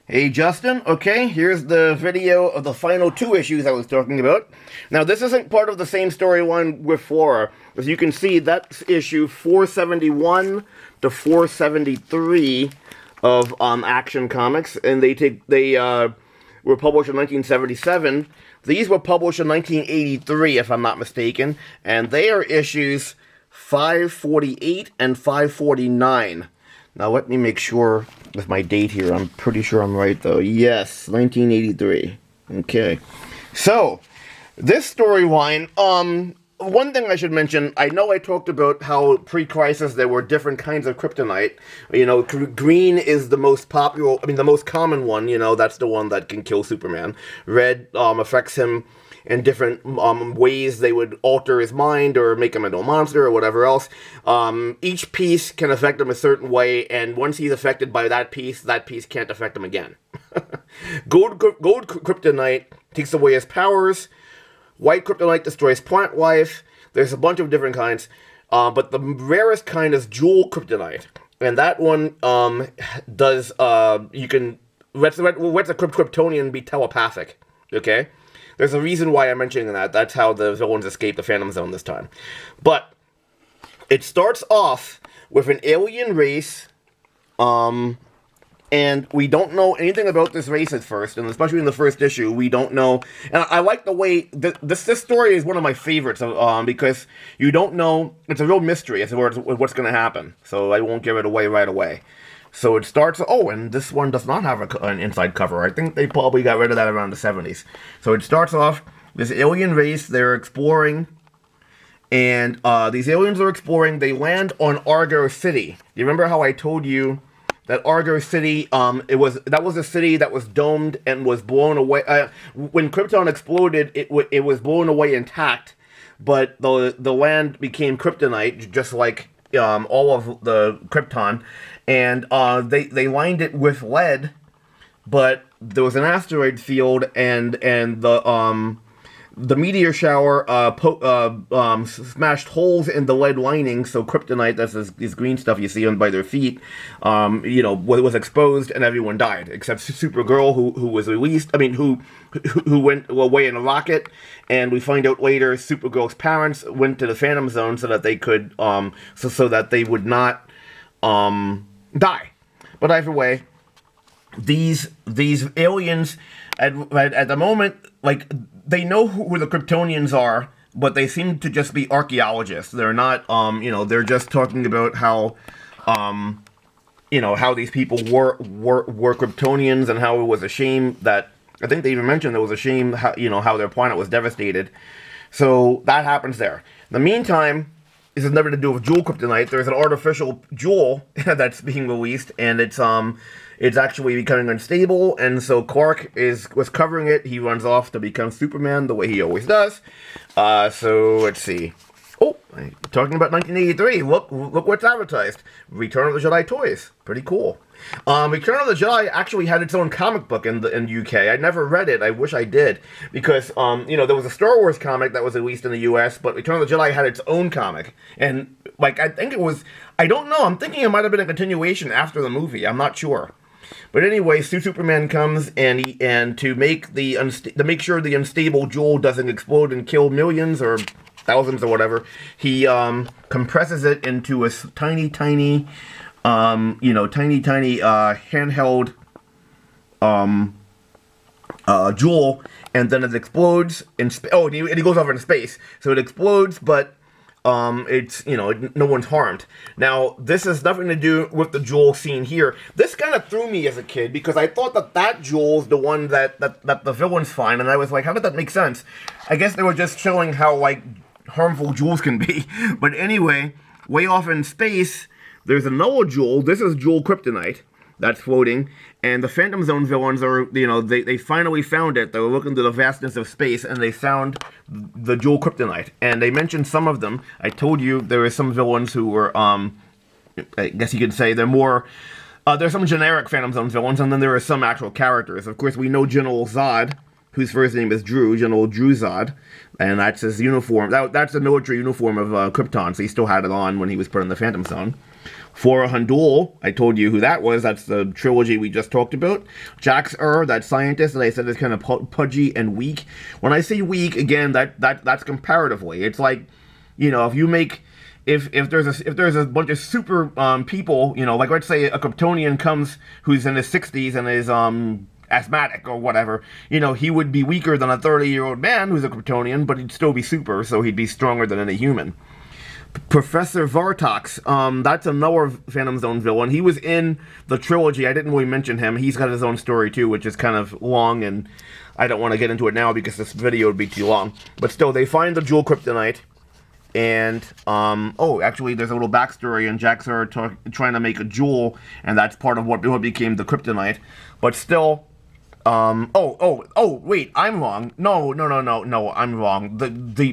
Hey Justin, okay, here's the video of the final two issues I was talking about. Now, this isn't part of the same storyline with Flora. As you can see, that's issue 471 to 473 of Action Comics, and they were published in 1977. These were published in 1983, if I'm not mistaken, and they are issues 548 and 549. Now, let me make sure with my date here. I'm pretty sure I'm right, though. Yes, 1983. Okay. So, this storyline, one thing I should mention, I know I talked about how pre-crisis there were different kinds of kryptonite. You know, green is the most popular, the most common one, that's the one that can kill Superman. Red affects him in different ways. They would alter his mind or make him into a monster or whatever else. Each piece can affect him a certain way, and once he's affected by that piece can't affect him again. Gold kryptonite takes away his powers. White kryptonite destroys plant life. There's a bunch of different kinds, but the rarest kind is jewel kryptonite, and that one does you can lets a Kryptonian be telepathic. Okay. There's a reason why I'm mentioning that. That's how the villains escape the Phantom Zone this time. But it starts off with an alien race, and we don't know anything about this race at first, and especially in the first issue, we don't know. And I like the way this story is one of my favorites, because you don't know. It's a real mystery as to what's going to happen. So I won't give it away right away. So it starts, and this one does not have an inside cover. I think they probably got rid of that around the 70s. So it starts off, this alien race, they're exploring, and these aliens are exploring, they land on Argo City. You remember how I told you that Argo City, that was a city that was domed and was blown away. When Krypton exploded, it was blown away intact, but the land became kryptonite, just like all of the Krypton. And they lined it with lead, but there was an asteroid field, and the meteor shower smashed holes in the lead lining, so kryptonite, that's this green stuff you see on by their feet, was exposed, and everyone died except Supergirl, who was released. who went away in a rocket, and we find out later Supergirl's parents went to the Phantom Zone so that they could so that they would not die. But either way, these aliens at the moment, like, they know who the Kryptonians are, but they seem to just be archaeologists. They're not they're just talking about how how these people were Kryptonians, and how it was a shame that, I think they even mentioned it was a shame how their planet was devastated. So that happens there. In the meantime, this has nothing to do with jewel kryptonite. There's an artificial jewel that's being released, and it's actually becoming unstable, and so Clark was covering it. He runs off to become Superman, the way he always does. So let's see. Oh, talking about 1983. Look what's advertised. Return of the Jedi toys. Pretty cool. Return of the Jedi actually had its own comic book in the UK. I never read it. I wish I did, because there was a Star Wars comic that was released in the US, but Return of the Jedi had its own comic, and I think it was. I don't know. I'm thinking it might have been a continuation after the movie. I'm not sure. But anyway, Superman comes and to make sure the unstable jewel doesn't explode and kill millions or thousands or whatever, he compresses it into a tiny handheld jewel, and then it explodes in and he goes over in space. So it explodes, but it's no one's harmed. Now, this has nothing to do with the jewel seen here. This kind of threw me as a kid, because I thought that jewel is the one that the villains find, and I was like, how did that make sense? I guess they were just showing how harmful jewels can be. But anyway, way off in space, there's another jewel. This is jewel kryptonite that's floating, and the Phantom Zone villains are, they finally found it. They were looking to the vastness of space, and they found the jewel kryptonite. And they mentioned some of them. I told you there were some villains who were, I guess you could say they're more, there's some generic Phantom Zone villains, and then there are some actual characters. Of course, we know General Zod, whose first name is Drew, General Drew Zod, and that's his uniform. That's the military uniform of Krypton, so he still had it on when he was put in the Phantom Zone. For Handul, I told you who that was. That's the trilogy we just talked about. Jax that scientist that I said is kind of pudgy and weak. When I say weak, again, that's comparatively. It's like, you know, if you make if there's a bunch of super people, you know, like let's say a Kryptonian comes who's in his 60s and is asthmatic or whatever, you know, he would be weaker than a 30-year-old man who's a Kryptonian, but he'd still be super, so he'd be stronger than any human. Professor Vartox, that's another Phantom Zone villain. He was in the trilogy. I didn't really mention him. He's got his own story too, which is kind of long, and I don't want to get into it now because this video would be too long. But still, they find the jewel kryptonite, and oh, actually, there's a little backstory, and Jax are trying to make a jewel, and that's part of what became the kryptonite. But still, wait, I'm wrong. No, I'm wrong.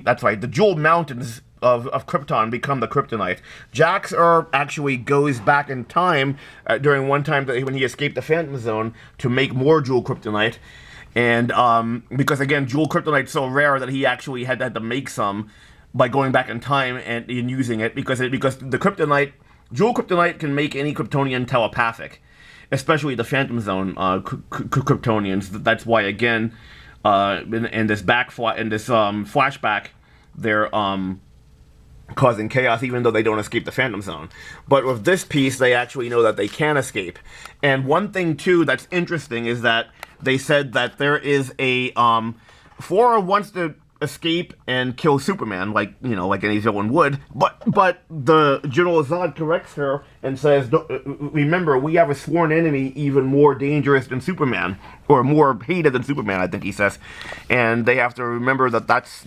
That's right. The jewel mountains of Krypton become the kryptonite. Jax actually goes back in time during one time when he escaped the Phantom Zone to make more jewel kryptonite, and because again, jewel kryptonite's so rare that he actually had to make some by going back in time and using it because the jewel kryptonite can make any Kryptonian telepathic, especially the Phantom Zone Kryptonians. That's why again, in this flashback, they're causing chaos even though they don't escape the Phantom Zone. But with this piece, they actually know that they can escape. And one thing too that's interesting is that they said that there is a Flora wants to escape and kill Superman, like, you know, like any villain would, but the General Zod corrects her and says, remember, we have a sworn enemy even more dangerous than Superman, or more hated than Superman, I think he says, and they have to remember that that's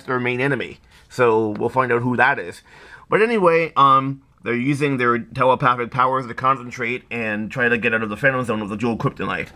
their main enemy. So we'll find out who that is. But anyway, they're using their telepathic powers to concentrate and try to get out of the Phantom Zone with the jewel kryptonite.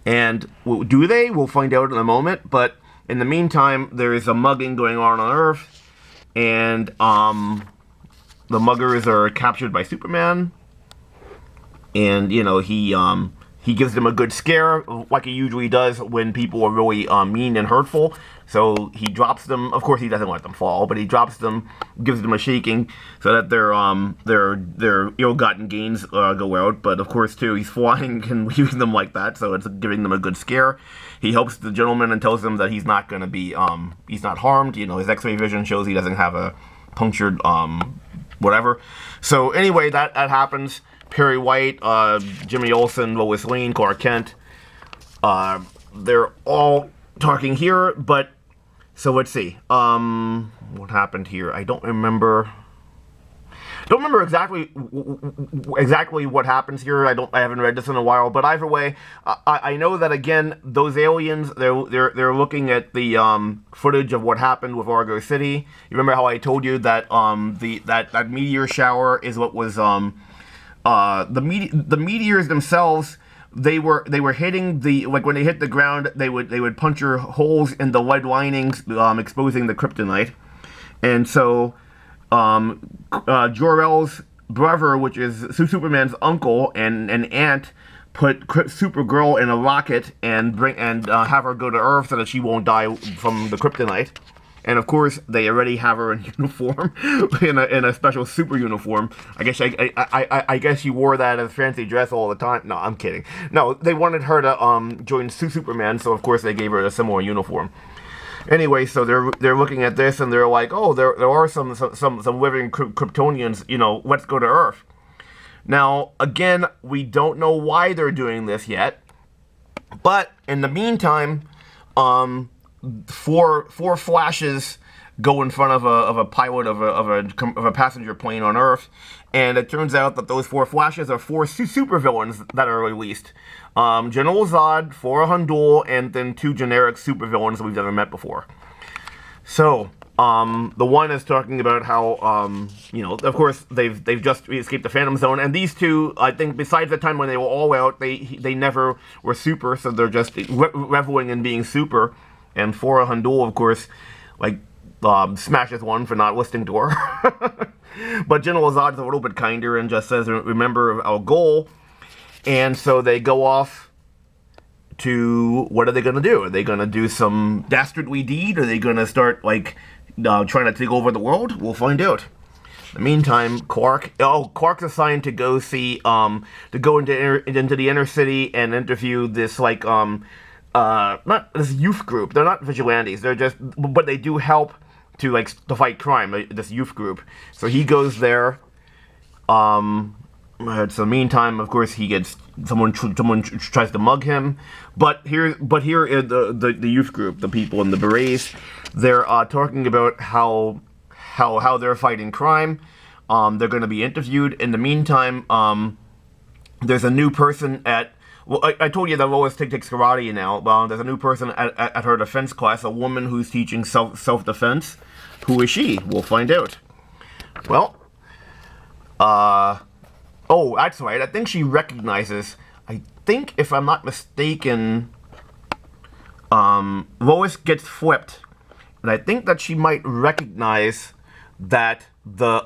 And do they? We'll find out in a moment. But in the meantime, there is a mugging going on Earth, and the muggers are captured by Superman. And you know, he gives them a good scare, like he usually does when people are really mean and hurtful. So he drops them. Of course, he doesn't let them fall, but he drops them, gives them a shaking, so that their ill-gotten gains go out. But of course, too, he's flying and leaving them like that, so it's giving them a good scare. He helps the gentleman and tells them that he's not going to be, he's not harmed. You know, his X-ray vision shows he doesn't have a punctured, whatever. So anyway, that happens. Perry White, Jimmy Olsen, Lois Lane, Clark Kent, they're all talking here, but, so let's see, what happened here? I don't remember exactly what happens here. I haven't read this in a while, but either way, I know that again, those aliens, they're looking at the footage of what happened with Argo City. You remember how I told you that that meteor shower is what was the meteors themselves. They were hitting like when they hit the ground, they would puncture holes in the lead linings, exposing the kryptonite. And so Jor-El's brother, which is Superman's uncle and aunt, put Supergirl in a rocket and have her go to Earth so that she won't die from the kryptonite. And of course, they already have her in uniform, in a special super uniform. I guess she wore that as fancy dress all the time. No, I'm kidding. No, they wanted her to join Superman, so of course they gave her a similar uniform. Anyway, so they're looking at this and they're like, oh, there are some living Kryptonians. You know, let's go to Earth. Now, again, we don't know why they're doing this yet, but in the meantime, four flashes go in front of a pilot of a passenger plane on Earth, and it turns out that those 4 flashes are 4 supervillains that are released. General Zod, Flora Handul, and then 2 generic supervillains that we've never met before. So, the one is talking about how, you know, of course, they've just escaped the Phantom Zone, and these 2, I think, besides the time when they were all out, they never were super, so they're just reveling in being super. And Flora Handul, of course, like, smashes one for not listening to her. But General Zod's a little bit kinder and just says, remember our goal. And so they go off to, what are they going to do? Are they going to do some dastardly deed? Are they going to start, like, trying to take over the world? We'll find out. In the meantime, Quark's assigned to go see, to go into the inner city and interview this, like, not this youth group. They're not vigilantes. They're just, but they do help to, like, to fight crime, this youth group. So he goes there. So in the meantime, of course, he gets someone tries to mug him. But here the youth group, the people in the berets, they're talking about how they're fighting crime. They're going to be interviewed. In the meantime, there's a new person at. Well, I told you that Lois takes karate now. There's a new person at her defense class, a woman who's teaching self-defense. Who is she? We'll find out. Well, oh, that's right. I think she recognizes. I think, if I'm not mistaken, Lois gets flipped, and I think that she might recognize that the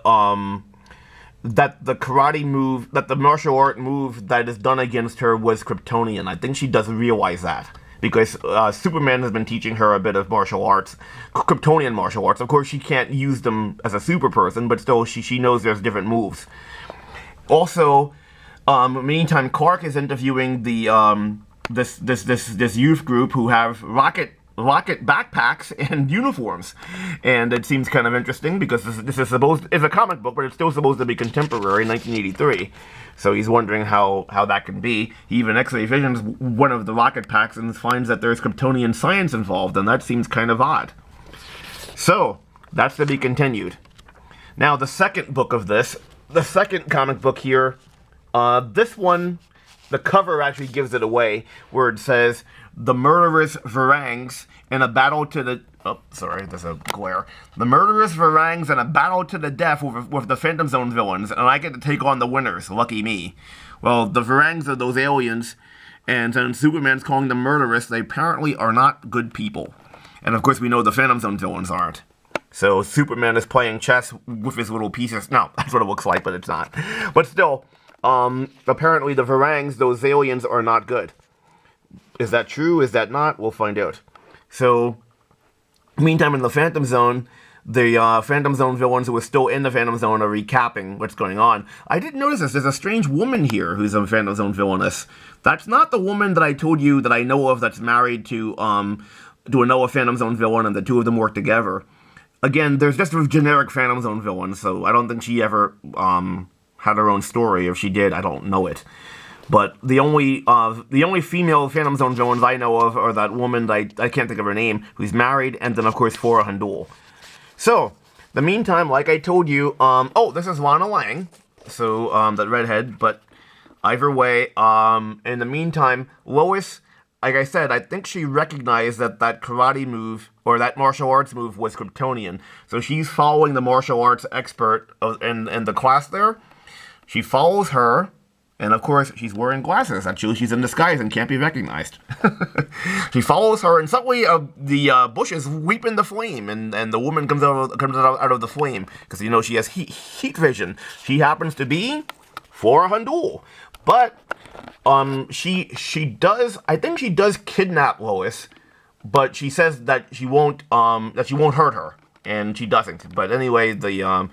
karate move, that the martial art move that is done against her was Kryptonian. I think she does realize that, because Superman has been teaching her a bit of martial arts, Kryptonian martial arts. Of course, she can't use them as a super person, but still, she knows there's different moves. Also, meantime, Clark is interviewing the this youth group who have rocket backpacks and uniforms, and it seems kind of interesting because this is it's a comic book, but it's still supposed to be contemporary, 1983. So he's wondering how that can be. He even X-ray visions one of the rocket packs and finds that there's Kryptonian science involved, and that seems kind of odd. So that's to be continued. Now the second book of this, the second comic book here, this one, the cover actually gives it away, where it says, "The murderous Varangs in a battle to the..." Oh, sorry, there's a glare. "The murderous Varangs in a battle to the death with the Phantom Zone villains, and I get to take on the winners. Lucky me." Well, the Varangs are those aliens, and since Superman's calling them murderous, they apparently are not good people. And of course, we know the Phantom Zone villains aren't. So Superman is playing chess with his little pieces. No, that's what it looks like, but it's not. But still, apparently the Varangs, those aliens, are not good. Is that true? Is that not? We'll find out. So, meantime, in the Phantom Zone, the Phantom Zone villains who are still in the Phantom Zone are recapping what's going on. I didn't notice this. There's a strange woman here who's a Phantom Zone villainess. That's not the woman that I told you that I know of that's married to another Phantom Zone villain, and the two of them work together. Again, there's just a generic Phantom Zone villain, so I don't think she ever had her own story. If she did, I don't know it. But the only female Phantom Zone villains I know of are that woman, I can't think of her name, who's married, and then, of course, Flora Handul. So, the meantime, like I told you, oh, this is Lana Lang, so, that redhead, but either way, in the meantime, Lois, like I said, I think she recognized that karate move, or that martial arts move, was Kryptonian. So she's following the martial arts expert in the class there. She follows her, and of course, she's wearing glasses. Actually, she's in disguise and can't be recognized. She follows her, and suddenly the bushes leap into flame, and the woman comes out of the flame, because, you know, she has heat vision. She happens to be Flora Handul. But she does, I think she does kidnap Lois, but she says that she won't hurt her, and she doesn't. But anyway, the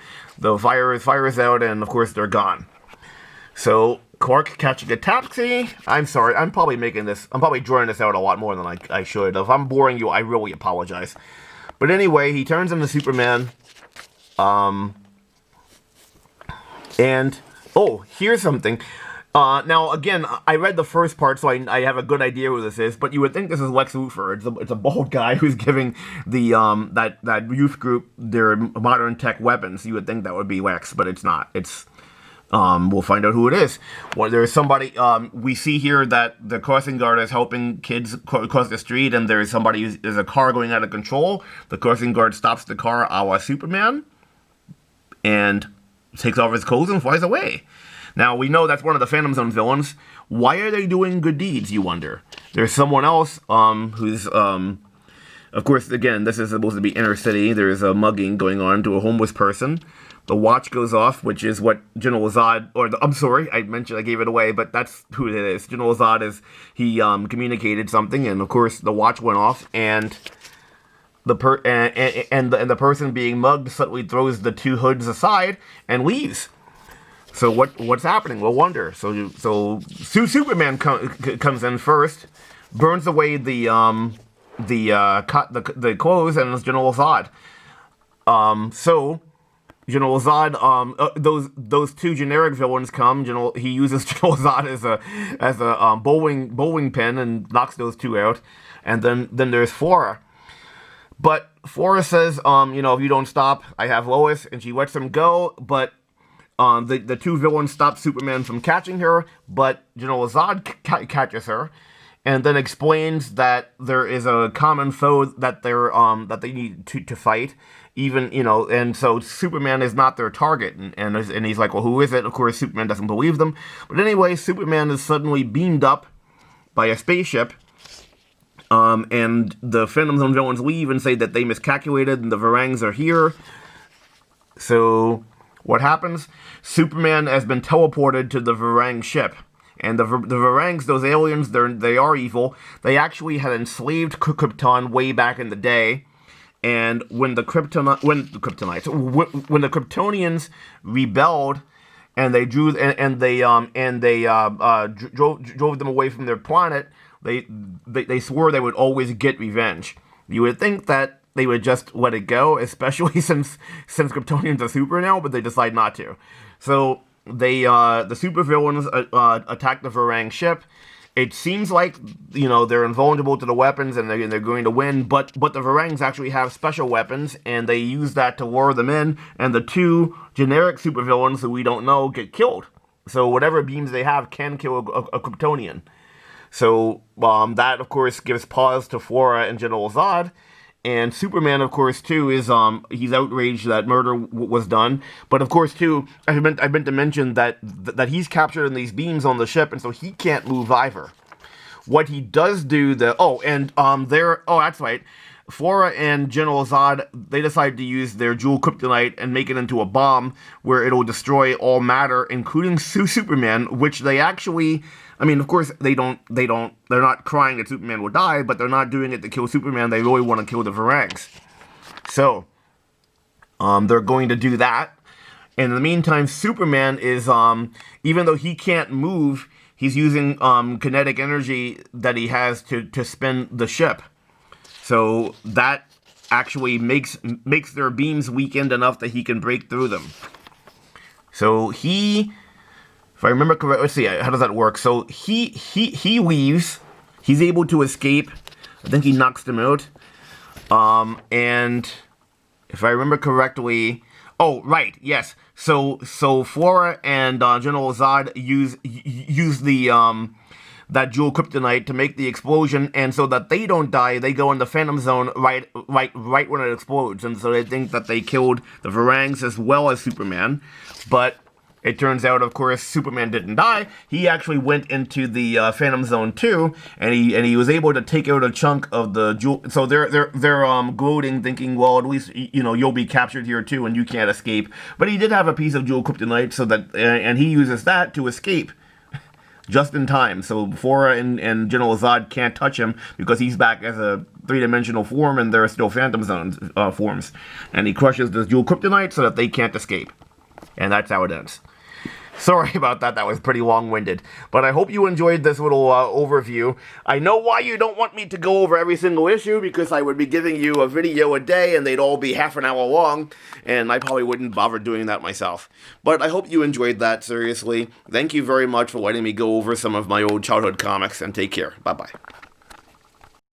fire is out, and of course they're gone. So Clark catching a taxi. I'm sorry, I'm probably drawing this out a lot more than I should. If I'm boring you, I really apologize. But anyway, he turns into Superman. And oh, here's something. Now, again, I read the first part, so I have a good idea who this is, but you would think this is Lex Luthor. It's a bald guy who's giving the that youth group their modern tech weapons. You would think that would be Lex, but it's not. It's, we'll find out who it is. Well, there's somebody, we see here that the crossing guard is helping kids cross the street, and there's a car going out of control. The crossing guard stops the car a la Superman, and takes off his clothes and flies away. Now, we know that's one of the Phantom Zone villains. Why are they doing good deeds, you wonder? There's someone else who's, of course, again, this is supposed to be inner city. There's a mugging going on to a homeless person. The watch goes off, which is what General Zod, I'm sorry, I gave it away, but that's who it is. General Zod he communicated something, and of course, the watch went off, and the person being mugged suddenly throws the two hoods aside and leaves. So what's happening? We'll wonder. So Superman comes in first, burns away the clothes, and it's General Zod. So General Zod, those two generic villains come. He uses General Zod as a bowling pin and knocks those two out, and then there's Flora. But Flora says, if you don't stop, I have Lois, and she lets him go. But the two villains stop Superman from catching her, but General Zod catches her, and then explains that there is a common foe that they need to fight. Even, and so Superman is not their target, and he's like, well, who is it? Of course, Superman doesn't believe them. But anyway, Superman is suddenly beamed up by a spaceship, and the Phantom Zone villains leave and say that they miscalculated, and the Varangs are here. So what happens? Superman has been teleported to the Varang ship. And the Varangs, those aliens, they are evil. They actually had enslaved Krypton way back in the day. And when the Kryptonians rebelled, and they drove them away from their planet, they swore they would always get revenge. You would think that they would just let it go, especially since Kryptonians are super now, but they decide not to. So the supervillains attack the Varang ship. It seems like, they're invulnerable to the weapons and they're going to win, but the Varangs actually have special weapons, and they use that to lure them in, and the two generic supervillains who we don't know get killed. So whatever beams they have can kill a Kryptonian. So that, of course, gives pause to Flora and General Zod. And Superman, of course, too, is he's outraged that murder was done. But of course, too, I meant to mention that he's captured in these beams on the ship, and so he can't move either. What he does do, that's right. Flora and General Zod, they decide to use their jewel kryptonite and make it into a bomb where it'll destroy all matter, including Superman, which they actually, of course, they're not crying that Superman will die, but they're not doing it to kill Superman. They really want to kill the Varangs. So, they're going to do that. And in the meantime, Superman is, even though he can't move, he's using kinetic energy that he has to spin the ship. So that actually makes their beams weakened enough that he can break through them. So if I remember correctly, let's see, how does that work? So he leaves. He's able to escape. I think he knocks them out. And if I remember correctly, oh right, yes. So Flora and General Zod use the that jewel kryptonite to make the explosion, and so that they don't die, they go in the Phantom Zone right when it explodes, and so they think that they killed the Varangs as well as Superman, but it turns out, of course, Superman didn't die. He actually went into the Phantom Zone too, and he was able to take out a chunk of the jewel. So they're gloating, thinking, well, at least you'll be captured here too, and you can't escape. But he did have a piece of jewel kryptonite, so that and he uses that to escape. Just in time, so Flora and General Zod can't touch him because he's back as a three-dimensional form, and there are still Phantom Zone forms. And he crushes the jewel kryptonite so that they can't escape. And that's how it ends. Sorry about that, that was pretty long-winded. But I hope you enjoyed this little overview. I know why you don't want me to go over every single issue, because I would be giving you a video a day and they'd all be half an hour long, and I probably wouldn't bother doing that myself. But I hope you enjoyed that, seriously. Thank you very much for letting me go over some of my old childhood comics, and take care. Bye-bye.